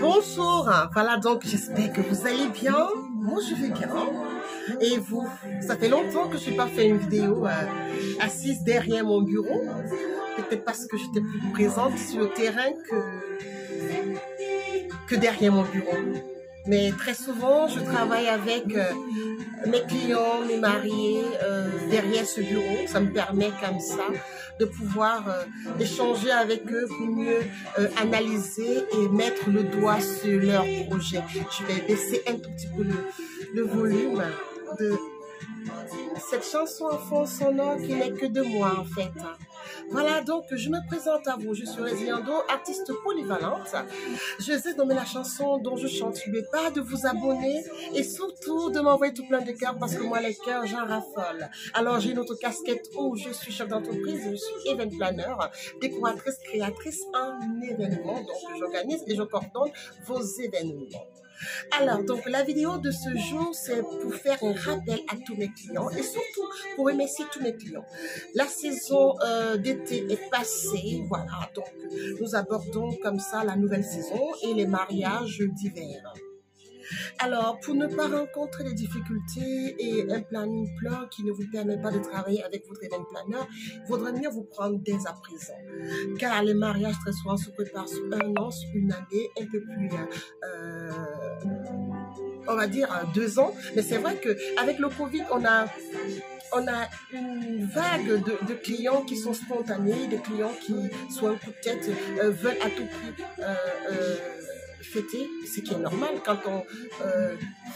Bonjour, voilà donc j'espère que vous allez bien. Moi je vais bien. Et vous? Ça fait longtemps que je n'ai pas fait une vidéo assise derrière mon bureau. Peut-être parce que j'étais plus présente sur le terrain que derrière mon bureau. Mais très souvent, je travaille avec mes clients, mes mariés, derrière ce bureau. Ça me permet comme ça de pouvoir échanger avec eux pour mieux analyser et mettre le doigt sur leur projet. Je vais baisser un tout petit peu le volume de cette chanson en fond sonore qui n'est que de moi en fait. Voilà, donc je me présente à vous. Je suis Résiliando, artiste polyvalente. Je vous ai nommé la chanson dont je chante. N'oubliez pas de vous abonner et surtout de m'envoyer tout plein de cœurs parce que moi, les cœurs, j'en raffole. Alors, j'ai une autre casquette où je suis chef d'entreprise, je suis event planner, décoratrice, créatrice en événements. Donc, j'organise et je coordonne vos événements. Alors, donc la vidéo de ce jour, c'est pour faire un rappel à tous mes clients et surtout pour remercier tous mes clients. La saison d'été est passée, voilà, donc nous abordons comme ça la nouvelle saison et les mariages d'hiver. Alors, pour ne pas rencontrer des difficultés et un planning plein qui ne vous permet pas de travailler avec votre event planner, il vaudrait mieux vous prendre dès à présent. Car les mariages, très souvent, se préparent sur un an, sur une année, un peu plus, on va dire, 2 ans. Mais c'est vrai qu'avec le Covid, on a une vague de clients qui sont spontanés, des clients qui, soit un coup de tête, veulent à tout prix fêter, ce qui est normal quand on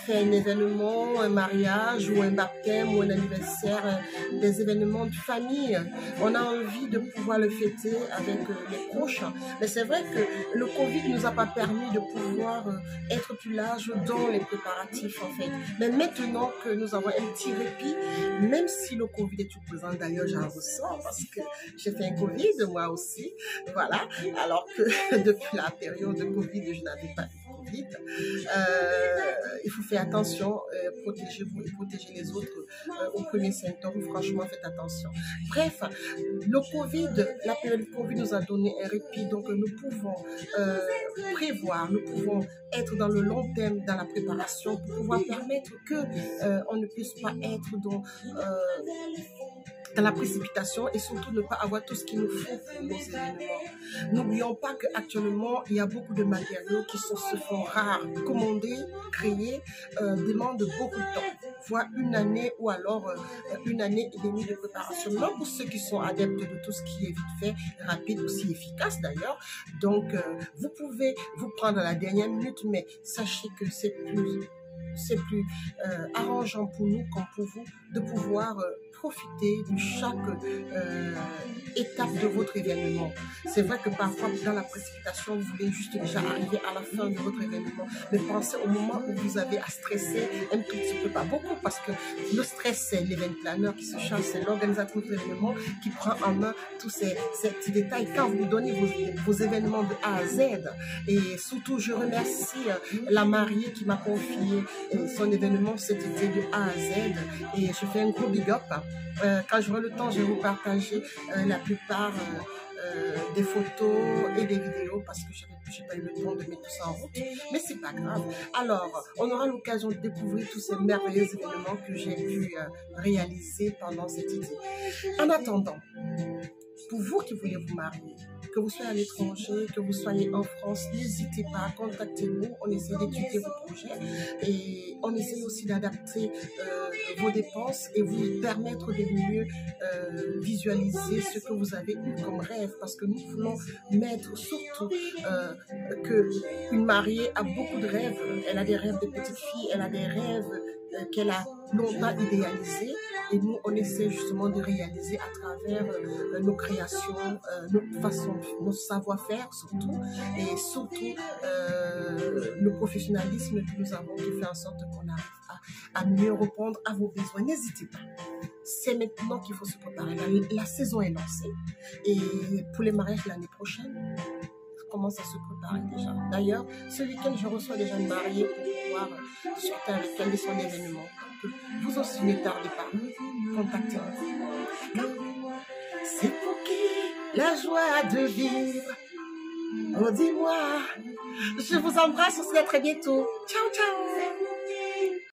fait un événement, un mariage ou un baptême ou un anniversaire, des événements de famille. On a envie de pouvoir le fêter avec les proches. Mais c'est vrai que le Covid ne nous a pas permis de pouvoir être plus large dans les préparatifs en fait. Mais maintenant que nous avons un petit répit, même si le Covid est tout présent, d'ailleurs j'en ressens parce que j'ai fait un Covid moi aussi, voilà, alors que depuis la période de Covid, je n'avais pas eu Covid. Il faut faire attention, protégez-vous et protégez les autres aux premiers symptômes. Franchement, faites attention. Bref, le Covid, la période Covid nous a donné un répit, donc nous pouvons prévoir, nous pouvons être dans le long terme dans la préparation pour pouvoir permettre que on ne puisse pas être dans la précipitation et surtout ne pas avoir tout ce qu'il nous faut pour nos événements. N'oublions pas qu'actuellement, il y a beaucoup de matériaux qui se font rares. Commander, créer, demande beaucoup de temps, voire une année ou alors une année et demie de préparation. Même pour ceux qui sont adeptes de tout ce qui est vite fait, rapide, aussi efficace d'ailleurs. Donc, vous pouvez vous prendre à la dernière minute, mais sachez que c'est plus arrangeant pour nous comme pour vous de pouvoir profiter de chaque étape de votre événement. C'est vrai que parfois, dans la précipitation, vous voulez juste déjà arriver à la fin de votre événement. Mais pensez au moment où vous avez à stresser un tout petit peu, pas beaucoup, parce que le stress, c'est l'event planner qui se charge, c'est l'organisateur de l'événement qui prend en main tous ces petits détails. Quand vous donnez vos événements de A à Z, et surtout, je remercie la mariée qui m'a confié son événement cet été de A à Z, et je fais un gros big up. Quand j'aurai le temps, je vais vous partager la plupart des photos et des vidéos parce que je n'ai pas eu le temps de mettre tout ça en route, mais c'est pas grave. Alors, on aura l'occasion de découvrir tous ces merveilleux événements que j'ai pu réaliser pendant cet été. En attendant, pour vous qui voulez vous marier, que vous soyez à l'étranger, que vous soyez en France, n'hésitez pas, contactez-nous, on essaie d'étudier vos projets et on essaie aussi d'adapter vos dépenses et vous permettre de mieux visualiser ce que vous avez eu comme rêve parce que nous voulons mettre surtout qu'une mariée a beaucoup de rêves, elle a des rêves de petite fille, elle a des rêves qu'elle a longtemps idéalisés et nous on essaie justement de réaliser à travers nos créations, notre façon, nos savoir-faire surtout et surtout le professionnalisme que nous avons qui fait en sorte qu'on arrive à mieux répondre à vos besoins. N'hésitez pas, c'est maintenant qu'il faut se préparer. La saison est lancée et pour les mariages de l'année prochaine, commence à se préparer déjà. D'ailleurs, ce week-end, je reçois déjà une mariée pour pouvoir discuter avec elle de son événement. Donc, vous aussi, ne tardez pas. Contactez-moi. C'est pour qui la joie de vivre Oh, dis-moi. Je vous embrasse aussi, à très bientôt. Ciao, ciao.